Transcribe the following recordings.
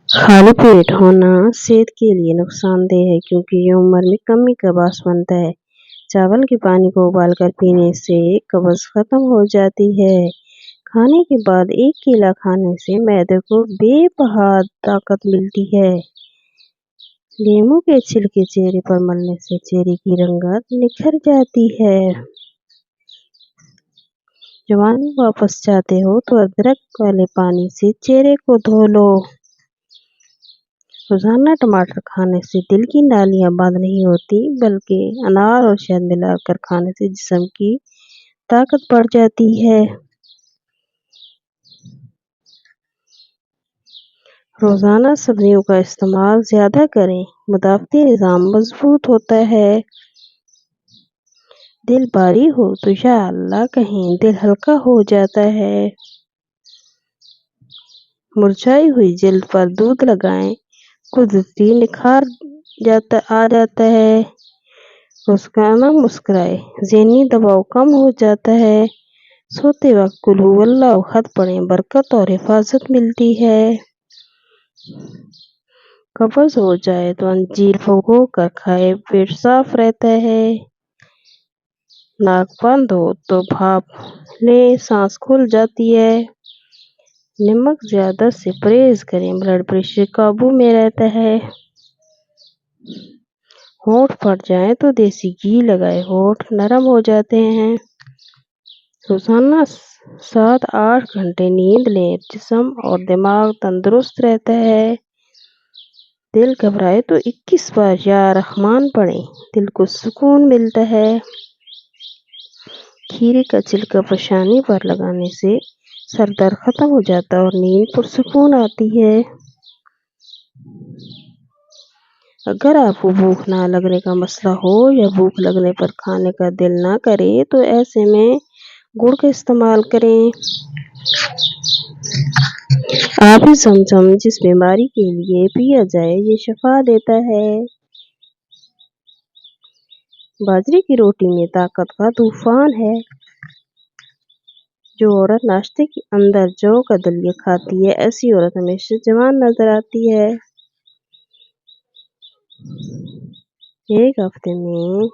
खाली पेट होना सेहत के लिए नुकसानदेह है क्योंकि ये उम्र में कमी का बायस बनता है। चावल के पानी को उबालकर पीने से कब्ज खत्म हो जाती है। खाने के बाद एक केला खाने से मैदे को बेबहार ताकत मिलती है। नींबू के छिलके चेहरे पर मलने से चेहरे की रंगत निखर जाती है। जवानी वापस चाहते हो तो अदरक वाले पानी से चेहरे को धो लो। रोजाना टमाटर खाने से दिल की नालियां बंद नहीं होती, बल्कि अनार और शहद मिलाकर खाने से जिस्म की ताकत बढ़ जाती है। रोजाना सब्जियों का इस्तेमाल ज्यादा करें, मुदाफ़ती निज़ाम मजबूत होता है। दिल भारी हो तो या अल्लाह कहें, दिल हल्का हो जाता है। मुरझाई हुई जिल्द पर दूध लगाएं, कुदरती निखार आ जाता है। रोजाना मुस्कुराए, ज़हनी दबाव कम हो जाता है। सोते वक्त कुल हु अल्लाह अहद पढ़ें, बरकत और हिफाजत मिलती है। कब्ज हो जाए तो अंजीर भिगो कर खाए, पेट साफ रहता है। नाक बंद हो तो भाप ले, सांस खुल जाती है। नमक ज्यादा से परहेज करें, ब्लड प्रेशर काबू में रहता है। होंठ फट जाए तो देसी घी लगाए, होंठ नरम हो जाते हैं। रोजाना 7-8 घंटे नींद लें, जिस्म और दिमाग तंदुरुस्त रहता है। दिल घबराए तो 21 बार या रहमान पढ़ें, दिल को सुकून मिलता है। खीरे का छिलका पेशानी पर लगाने से सर दर्द खत्म हो जाता है और नींद पुरसुकून आती है। अगर आपको भूख ना लगने का मसला हो या भूख लगने पर खाने का दिल ना करे, तो ऐसे में गुड़ का इस्तेमाल करें। आबी ज़मज़म जिस बीमारी के लिए पिया जाए, ये शफा देता है। बाजरे की रोटी में ताकत का तूफान है। जो औरत नाश्ते के अंदर जौ का दलिया खाती है, ऐसी औरत हमेशा जवान नजर आती है। एक हफ्ते में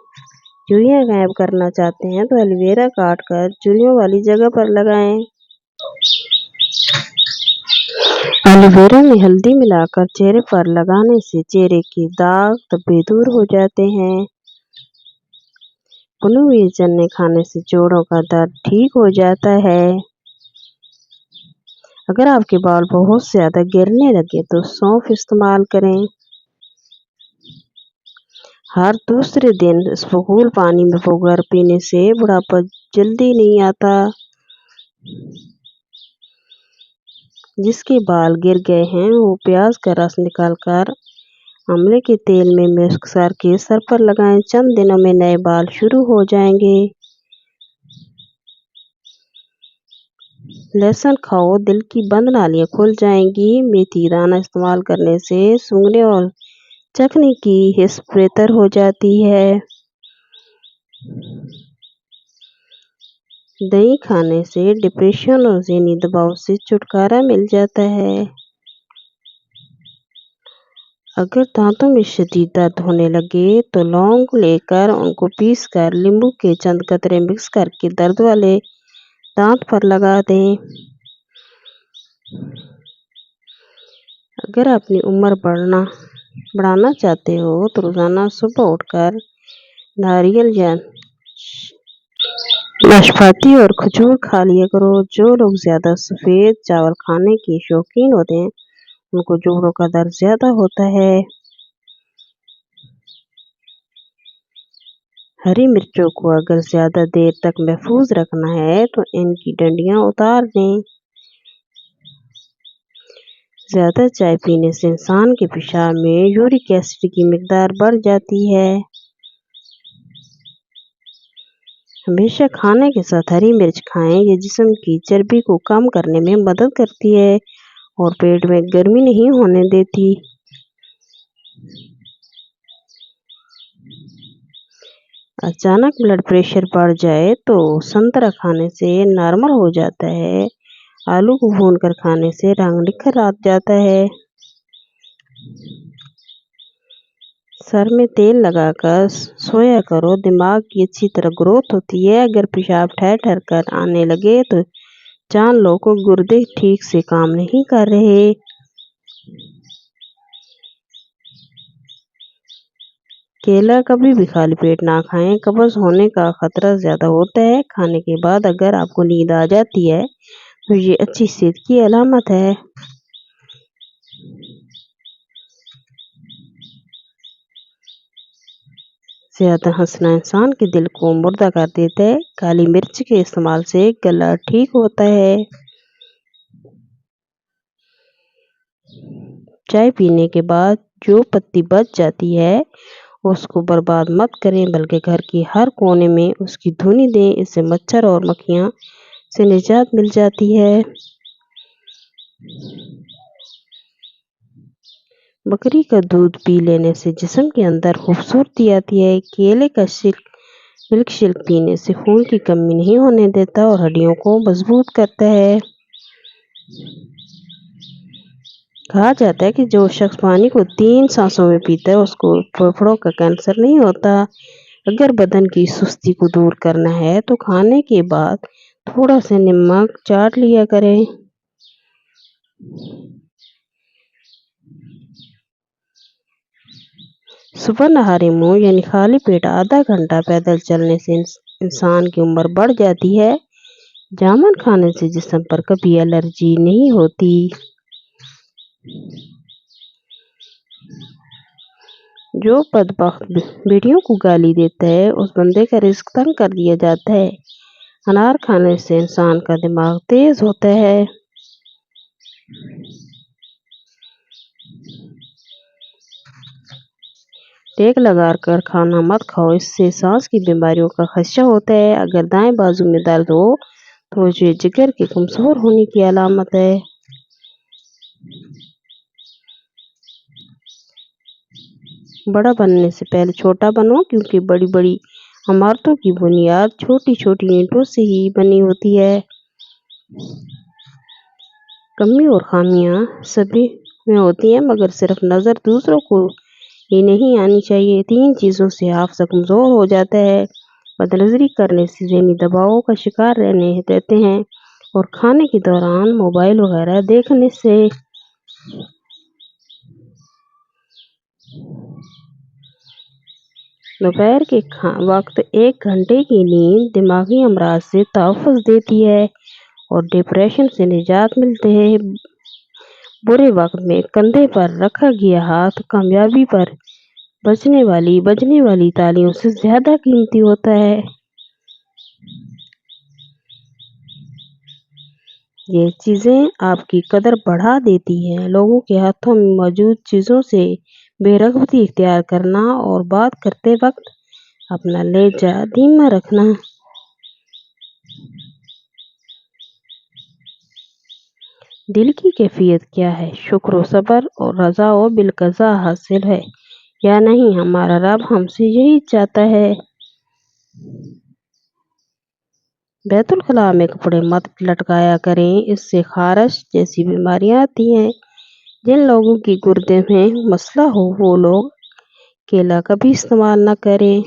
चुइयां गायब करना चाहते हैं तो एलोवेरा काट कर चुइयों वाली जगह पर लगाएं। एलोवेरा में हल्दी मिलाकर चेहरे पर लगाने से चेहरे के दाग धब्बे दूर हो जाते हैं। भुने हुए चने खाने से जोड़ों का दर्द ठीक हो जाता है। अगर आपके बाल बहुत ज्यादा गिरने लगे तो सौंफ इस्तेमाल करें। हर दूसरे दिन इसबगोल पानी में भिगोकर पीने से बुढ़ापा जल्दी नहीं आता। जिसके बाल गिर गए हैं वो प्याज का रस निकालकर आंवले के तेल में मिक्स करके सर पर लगाएं, चंद दिनों में नए बाल शुरू हो जाएंगे। लहसुन खाओ, दिल की बंद नालियां खुल जाएंगी। मेथी दाना इस्तेमाल करने से सूंघने और चखने की हिस्स बेहतर हो जाती है। दही खाने से डिप्रेशन और ज़हनी दबाव से छुटकारा मिल जाता है। अगर दांतों में शदीद दर्द होने लगे तो लौंग लेकर उनको पीसकर नींबू के चंद कतरे मिक्स करके दर्द वाले दांत पर लगा दें। अगर अपनी उम्र बढ़ाना चाहते हो तो रोजाना सुबह उठकर नारियल या नाशपाती और खजूर खा लिया करो। जो लोग ज्यादा सफेद चावल खाने के शौकीन होते हैं, उनको जोड़ों का दर्द ज्यादा होता है। हरी मिर्चों को अगर ज्यादा देर तक महफूज रखना है तो इनकी डंडियां उतार दें। ज्यादा चाय पीने से इंसान के पेशाब में यूरिक एसिड की मिकदार बढ़ जाती है। हमेशा खाने के साथ हरी मिर्च खाएं, ये जिस्म की चर्बी को कम करने में मदद करती है और पेट में गर्मी नहीं होने देती। अचानक ब्लड प्रेशर बढ़ जाए तो संतरा खाने से नॉर्मल हो जाता है। आलू को भूनकर खाने से रंग निखर आ जाता है। सर में तेल लगाकर सोया करो, दिमाग की अच्छी तरह ग्रोथ होती है। अगर पेशाब ठहर ठहर कर आने लगे तो जान लो को गुर्दे ठीक से काम नहीं कर रहे। केला कभी भी खाली पेट ना खाएं, कब्ज होने का खतरा ज्यादा होता है। खाने के बाद अगर आपको नींद आ जाती है तो ये अच्छी सेहत की अलामत है। ज्यादा हंसना इंसान के दिल को मुर्दा कर देता है। काली मिर्च के इस्तेमाल से गला ठीक होता है। चाय पीने के बाद जो पत्ती बच जाती है उसको बर्बाद मत करें, बल्कि घर की हर कोने में उसकी धुनी दें। इससे मच्छर और मक्खियां से निजात मिल जाती है। बकरी का दूध पी लेने से जिस्म के अंदर खूबसूरती आती है। केले का मिल्क शेक पीने से खून की कमी नहीं होने देता और हड्डियों को मजबूत करता है। कहा जाता है कि जो शख्स पानी को 3 सांसों में पीता है उसको फेफड़ों का कैंसर नहीं होता। अगर बदन की सुस्ती को दूर करना है तो खाने के बाद थोड़ा सा नमक चाट लिया करें। सुबह नहारे मुंह यानी खाली पेट आधा घंटा पैदल चलने से इंसान की उम्र बढ़ जाती है। जामुन खाने से जिस्म पर कभी एलर्जी नहीं होती। जो बदबख्त बेटियों को गाली देता है उस बंदे का रिस्क तंग कर दिया जाता है। अनार खाने से इंसान का दिमाग तेज होता है। टेक लगा कर खाना मत खाओ, इससे सांस की बीमारियों का खदशा होता है। अगर दाएं बाजू में दर्द हो तो ये जिगर के कमजोर होने की अलामत है। बड़ा बनने से पहले छोटा बनो, क्योंकि बड़ी बड़ी इमारतों की बुनियाद छोटी छोटी ईंटों से ही बनी होती है। कमी और खामियां सभी में होती हैं, मगर सिर्फ नजर दूसरों को ही नहीं आनी चाहिए। 3 चीजों से हाफजा कमजोर हो जाता है। बदनजरी करने से ज़हनी दबावों का शिकार रहने देते हैं और खाने के दौरान मोबाइल वगैरह देखने से। दोपहर के वक्त 1 घंटे की नींद दिमागी अमराज से तहफ़्फ़ुज़ देती है और डिप्रेशन से निजात मिलते हैं। बुरे वक्त में कंधे पर रखा गया हाथ कामयाबी पर बजने वाली तालियों से ज्यादा कीमती होता है। ये चीजें आपकी कदर बढ़ा देती हैं। लोगों के हाथों में मौजूद चीजों से बेरगबती इख्तियार करना और बात करते वक्त अपना लहजा धीमा रखना। दिल की कैफियत क्या है? शुक्र व सब्र और रजा व बिलकज़ा हासिल है या नहीं, हमारा रब हमसे यही चाहता है। बैतुल खला में कपड़े मत लटकाया करें, इससे खारश जैसी बीमारियां आती हैं। जिन लोगों की गुर्दे में मसला हो वो लोग केला कभी इस्तेमाल न करें।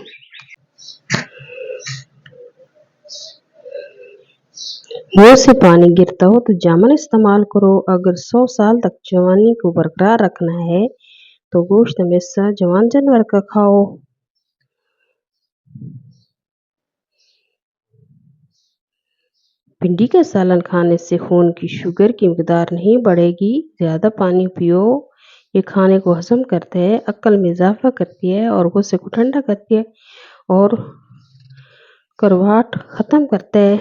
मुंह से पानी गिरता हो तो जामुन इस्तेमाल करो। अगर 100 साल तक जवानी को बरकरार रखना है तो गोश्त हमेशा जवान जानवर का खाओ। भिंडी का सालन खाने से खून की शुगर की मिकदार नहीं बढ़ेगी। ज्यादा पानी पियो, ये खाने को हजम करते हैं, अक्ल में इजाफा करती है और गुस्से को ठंडा करती है और करवाहट खत्म करता है।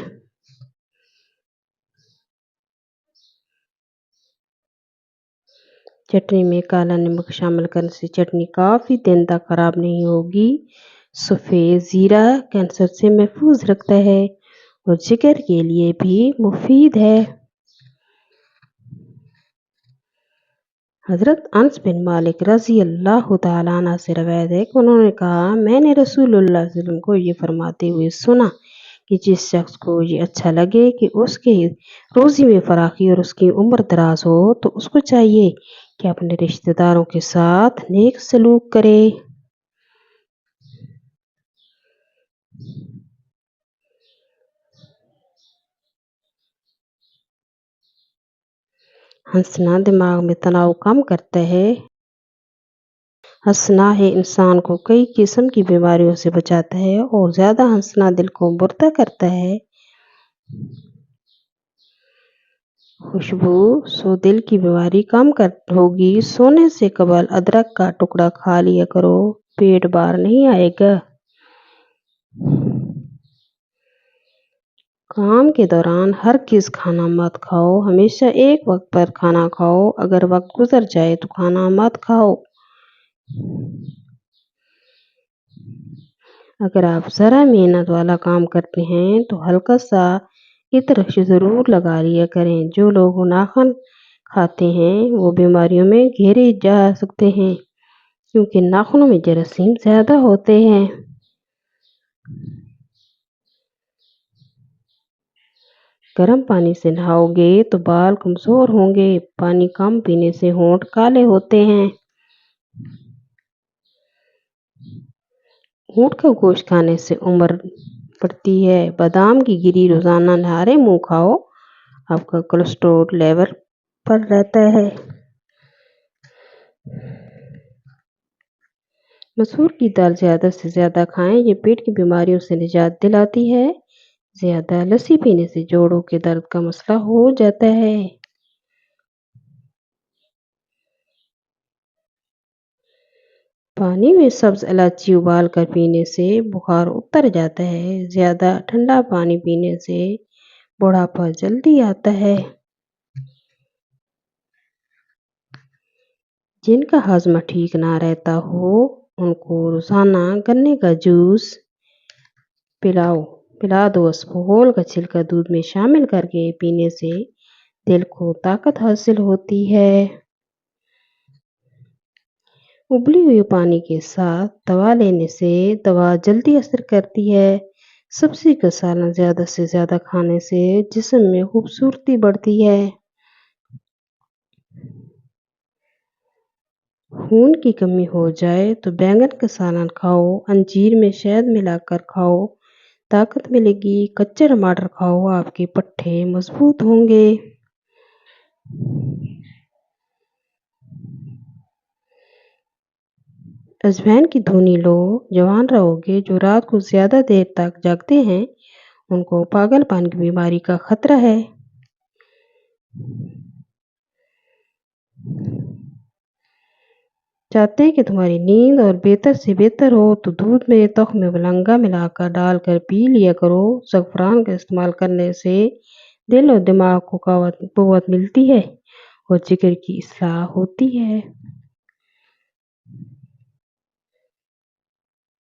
चटनी में काला नमक शामिल करने से चटनी काफी दिन तक खराब नहीं होगी। सफेद जीरा कैंसर से महफूज रखता है और जिगर के लिए भी मुफीद है। हजरत अनस बिन मालिक रजी अल्लाह तआला अन्हु से रवायत है कि उन्होंने कहा, मैंने रसूलुल्लाह सल्लल्लाहु अलैहि वसल्लम को ये फरमाते हुए सुना कि जिस शख्स को ये अच्छा लगे कि उसके रोजी में फराखी और उसकी उम्र दराज हो तो उसको चाहिए कि अपने रिश्तेदारों के साथ नेक सलूक करे। हंसना दिमाग में तनाव कम करता है। हंसना है इंसान को कई किस्म की बीमारियों से बचाता है और ज्यादा हंसना दिल को मुर्दा करता है। खुशबू सो दिल की बीमारी कम कर होगी। सोने से कबल अदरक का टुकड़ा खा लिया करो, पेट बाहर नहीं आएगा। काम के दौरान हर किस खाना मत खाओ, हमेशा एक वक्त पर खाना खाओ। अगर वक्त गुजर जाए तो खाना मत खाओ। अगर आप जरा मेहनत वाला काम करते हैं तो हल्का सा इत्र जरूर लगा लिया करें। जो लोग नाखून खाते हैं वो बीमारियों में घेरे जा सकते हैं क्योंकि नाखूनों में जरासीम ज्यादा होते हैं। गर्म पानी से नहाओगे तो बाल कमजोर होंगे। पानी कम पीने से होंठ काले होते हैं। ऊँट का गोश्त खाने से उम्र बढ़ती है। बादाम की गिरी रोजाना नहारे मुंह खाओ, आपका कोलेस्ट्रॉल लेवल पर रहता है। मसूर की दाल ज्यादा से ज्यादा खाएं, ये पेट की बीमारियों से निजात दिलाती है। ज्यादा लस्सी पीने से जोड़ों के दर्द का मसला हो जाता है। पानी में सब्ज इलायची उबाल कर पीने से बुखार उतर जाता है। ज्यादा ठंडा पानी पीने से बुढ़ापा जल्दी आता है। जिनका हजमा ठीक ना रहता हो उनको रोजाना गन्ने का जूस पिला दो। इसबगोल का छिलका दूध में शामिल करके पीने से दिल को ताकत हासिल होती है। उबली हुई पानी के साथ दवा लेने से दवा जल्दी असर करती है। सब्जी का सालन ज्यादा से ज्यादा खाने से जिस्म में खूबसूरती बढ़ती है। खून की कमी हो जाए तो बैंगन का सालन खाओ, अंजीर में शहद मिलाकर खाओ, ताकत मिलेगी। कच्चे टमाटर खाओ, आपके पट्टे मजबूत होंगे। अजवाइन की धुनी लो, जवान रहोगे। जो रात को ज्यादा देर तक जागते हैं उनको पागलपन की बीमारी का खतरा है। चाहते हैं कि तुम्हारी नींद और बेहतर से बेहतर हो तो दूध में तख्म मलंगा मिलाकर डालकर पी लिया करो। ज़फ़रान का इस्तेमाल करने से दिल और दिमाग को कुव्वत मिलती है और जिगर की इस्लाह होती है।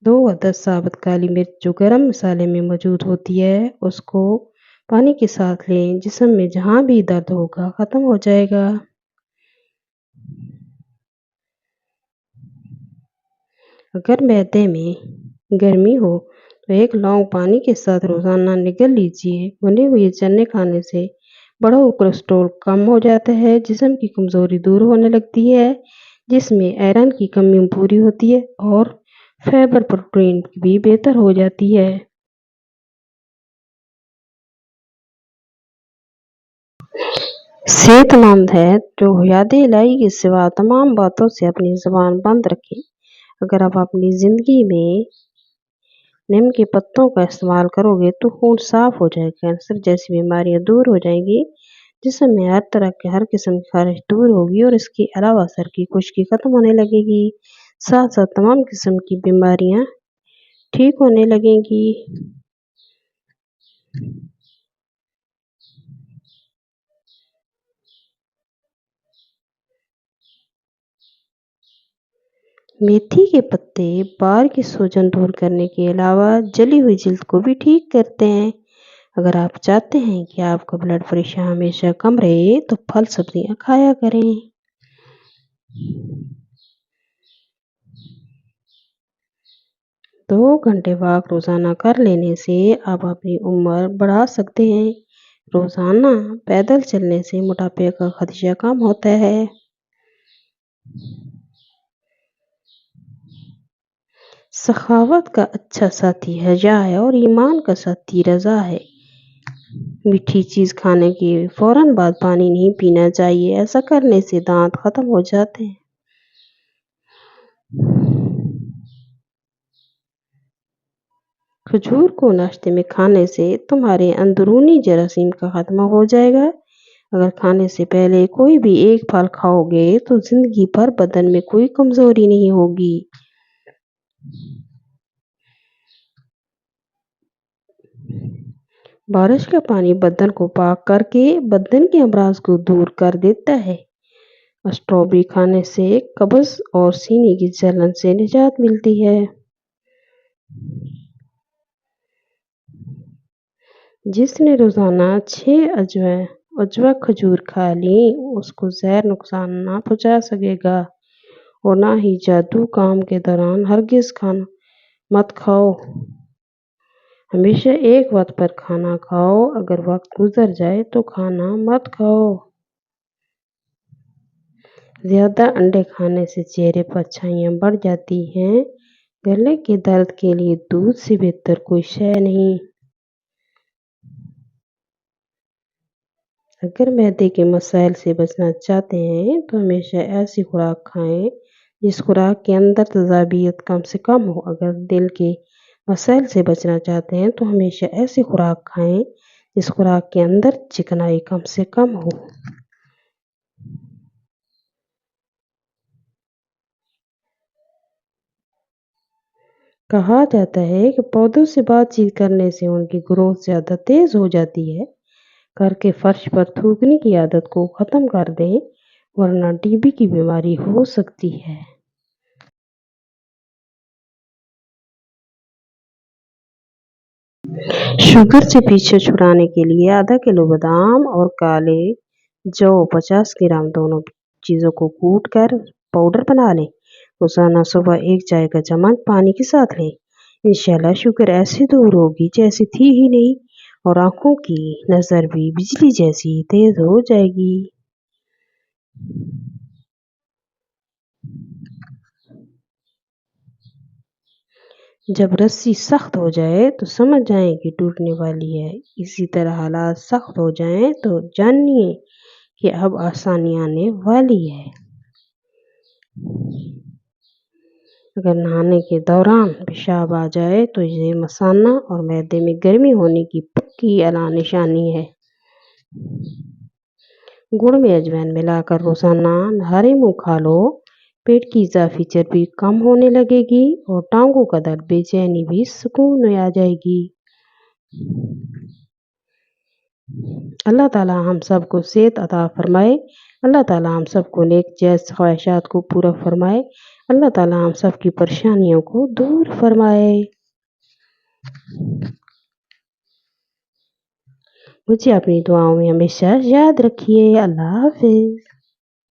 2 अदद साबुत काली मिर्च जो गरम मसाले में मौजूद होती है उसको पानी के साथ लें। जिस्म में जहाँ भी दर्द होगा ख़त्म हो जाएगा। अगर मैदे में गर्मी हो तो एक लौंग पानी के साथ रोजाना निगल लीजिए। भुने हुए चने खाने से बढ़ा हुआ कोलेस्ट्रॉल कम हो जाता है। जिस्म की कमजोरी दूर होने लगती है। जिसमें आयरन की कमी पूरी होती है और फाइबर प्रोटीन भी बेहतर हो जाती है। सेहतमंद है जो याद इलाही के सिवा तमाम बातों से अपनी जुबान बंद रखे। अगर आप अपनी जिंदगी में नीम के पत्तों का इस्तेमाल करोगे तो खून साफ हो जाएगा, कैंसर जैसी बीमारियां दूर हो जाएंगी। जिसमें हर तरह के हर किस्म की खारिश दूर होगी और इसके अलावा सर की खुश्की खत्म होने लगेगी। साथ साथ तमाम किस्म की बीमारियां ठीक होने लगेंगी। मेथी के पत्ते बाल की सूजन दूर करने के अलावा जली हुई जिल्द को भी ठीक करते हैं। अगर आप चाहते हैं कि आपका ब्लड प्रेशर हमेशा कम रहे तो फल सब्जियां खाया करें। 2 घंटे वॉक रोजाना कर लेने से आप अपनी उम्र बढ़ा सकते हैं। रोजाना पैदल चलने से मोटापे का खदशा कम होता है। सखावत का अच्छा साथी हया है और ईमान का साथी रजा है। मीठी चीज खाने के फौरन बाद पानी नहीं पीना चाहिए, ऐसा करने से दांत खत्म हो जाते हैं। खजूर को नाश्ते में खाने से तुम्हारे अंदरूनी जरासीम का खात्मा हो जाएगा। अगर खाने से पहले कोई भी एक फल खाओगे तो जिंदगी भर बदन में कोई कमजोरी नहीं होगी। बारिश का पानी बदन को पाक करके बदन के अमराज को दूर कर देता है। स्ट्रॉबेरी खाने से कब्ज और सीने की जलन से निजात मिलती है। जिसने रोजाना 6 अजवा खजूर खा ली उसको जहर नुकसान ना पहुंचा सकेगा और ना ही जादू काम के दौरान हरगिज खाना मत खाओ। हमेशा एक वक्त पर खाना खाओ, अगर वक्त गुजर जाए तो खाना मत खाओ। ज्यादा अंडे खाने से चेहरे पर छाइयाँ बढ़ जाती हैं। गले के दर्द के लिए दूध से बेहतर कोई शय नहीं। अगर मैदे के मसाइल से बचना चाहते हैं तो हमेशा ऐसी खुराक खाएं जिस खुराक के अंदर तजाबियत कम से कम हो। अगर दिल के मसाइल से बचना चाहते हैं तो हमेशा ऐसी खुराक खाएं जिस खुराक के अंदर चिकनाई कम से कम हो। कहा जाता है कि पौधों से बातचीत करने से उनकी ग्रोथ ज़्यादा तेज हो जाती है। करके फर्श पर थूकने की आदत को खत्म कर दें, वरना टीबी की बीमारी हो सकती है। शुगर से पीछे छुड़ाने के लिए आधा किलो बादाम और काले जौ 50 ग्राम दोनों चीज़ों को कूट कर पाउडर बना लें। रोजाना सुबह एक चाय का चम्मच पानी के साथ लें। इंशाल्लाह शुगर ऐसे दूर होगी जैसी थी ही नहीं और आंखों की नजर भी बिजली जैसी तेज हो जाएगी। जब रस्सी सख्त हो जाए तो समझ जाएं कि टूटने वाली है। इसी तरह हालात सख्त हो जाएं तो जानिए कि अब आसानी आने वाली है। अगर नहाने के दौरान पेशाब आ जाए तो ये मसाना और मैदे में गर्मी होने की पक्की अला निशानी है। गुड़ में अजवाइन मिलाकर रोजाना नहारे मुंह खा लो। पेट की इजाफी चर्बी कम होने लगेगी और टांगों का दर्द बेचैनी भी सुकून में आ जाएगी। अल्लाह ताला हम सबको सेहत अता फरमाए। अल्लाह ताला हम सबको नेक जैस ख्वाहिशात को पूरा फरमाए। अल्लाह ताला हम सब की परेशानियों को दूर फरमाए। मुझे अपनी दुआओं में हमेशा याद रखिए। अल्लाह हाफिज।